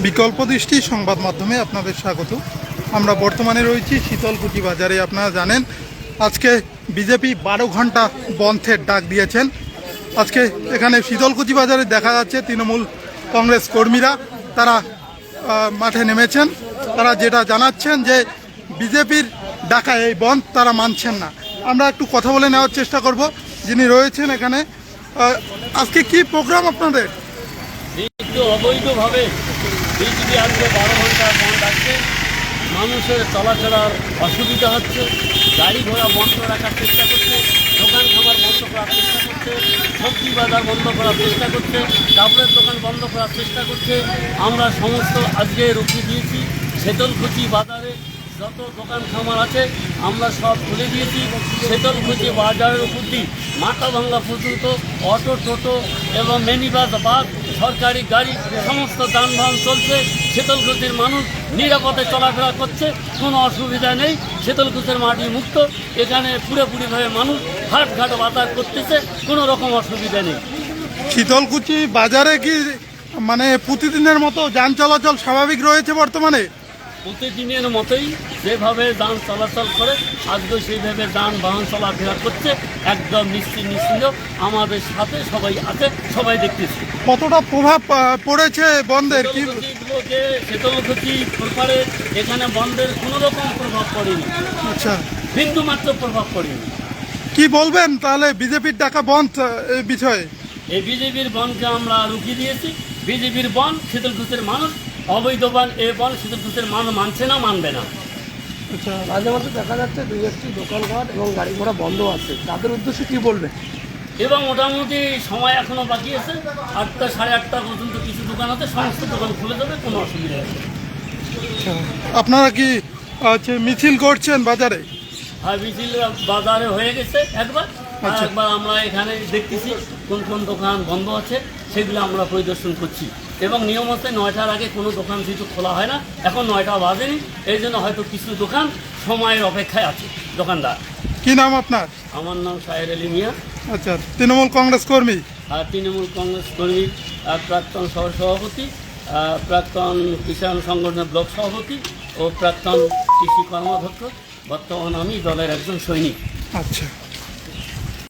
বিকল্প দৃষ্টি সংবাদ মাধ্যমে আপনাদের স্বাগত। আমরা বর্তমানে রয়েছি শীতলকুচি বাজারে। আপনারা জানেন আজকে বিজেপি 12 ঘন্টা বন্ধের ডাক দিয়েছেন। আজকে এখানে শীতলকুচি বাজারে দেখা যাচ্ছে তৃণমূল কংগ্রেস কর্মীরা তারা মাঠে নেমেছেন। তারা যেটা জানাচ্ছেন যে বিজেপির ডাকা এই বন্ধ তারা মানছেন না। আমরা একটু কথা বলে নেওয়ার চেষ্টা করব যিনি রয়েছেন এখানে। আজকে কি প্রোগ্রাম আপনাদের? অবৈধভাবে বিজেপি আজকে 12 ঘন্টা বন্ধ রাখছে। মানুষের চলাচলার অসুবিধা হচ্ছে, গাড়ি ঘোড়া বন্ধ রাখার চেষ্টা করছে, দোকান খাবার বন্ধ করার চেষ্টা করছে, সবজি বাজার বন্ধ করার চেষ্টা করছে, কাপড়ের দোকান বন্ধ করার চেষ্টা করছে। আমরা সমস্ত আজকে রুখে দিয়েছি। শীতলকুচি বাজারে যত দোকান খামার আছে আমরা সব খুলে দিয়েছি। শীতলকুচি বাজারের উপর দিয়ে মাথাভাঙ্গা পর্যন্ত অটো, টোটো এবং মিনি বাস, সরকারি গাড়ি সমস্ত যানবাহন চলছে। শীতলকুচির মানুষ নিরাপদে চলাফেরা করছে, কোনো অসুবিধা নেই। শীতলকুচির মাটি মুক্ত, এখানে পুরোপুরিভাবে মানুষ হাটঘাট বাজার করতেছে, কোনো রকম অসুবিধা নেই। শীতলকুচি বাজারে কি মানে প্রতিদিনের মতো যান চলাচল স্বাভাবিক রয়েছে বর্তমানে? প্রতিদিনের মতোই যেভাবে যান চলাচল করে আজকে সেইভাবে যানবাহন চলাফেরা করছে, একদম নিশ্চিন্ত। আমাদের সাথে সবাই আছে, সবাই দেখতেছি। কতটা প্রভাব পড়েছে বন্ধের? কি শীতলকুচি প্রপারে এখানে বন্ধের কোনো রকম প্রভাব পড়েনি। আচ্ছা, বিন্দু মাত্র প্রভাব পড়েনি। কি বলবেন তাহলে বিজেপির ডাকা বন্ধ এই বিষয়ে? এই বিজেপির বনকে আমরা রুখিয়ে দিয়েছি। বিজেপির বন শীতলকুচির মানুষ অবৈধ বন, এই বন শীতলকুচির মানুষ মানছে না, মানবে না। আচ্ছা, মাঝে মাঝে দেখা যাচ্ছে 2-1টি দোকানঘাট এবং গাড়ি ঘোড়া বন্ধ আছে, তাদের উদ্দেশ্যে কী বলবেন? এবং মোটামুটি সময় এখনও বাকি আছে। 8টা, 8:30 পর্যন্ত কিছু দোকান আছে, সমস্ত দোকান খুলে যাবে, কোনো অসুবিধা নেই। আচ্ছা, আপনারা কি মিছিল করছেন বাজারে? আর মিছিল বাজারে হয়ে গেছে একবার, আর আচ্ছা। একবার আমরা এখানে দেখতেছি কোন কোন দোকান বন্ধ আছে, সেগুলো আমরা পরিদর্শন করছি। এবং নিয়মিত 9টার আগে কোনো দোকান যেহেতু খোলা হয় না, এখন 9টা বাজেনি, এই জন্য হয়তো কিছু দোকান সময়ের অপেক্ষায় আছে দোকানদার। কি নাম আপনার? আমার নাম শাহের আলী মিয়া। আচ্ছা, তৃণমূল কংগ্রেস কর্মী? আর তৃণমূল কংগ্রেস কর্মী, প্রাক্তন সহসভাপতি, প্রাক্তন কিষাণ সংগঠনের ব্লক সভাপতি ও প্রাক্তন কৃষি কর্মাধ্যক্ষ। বর্তমান আমি দলের একজন সৈনিক। আচ্ছা।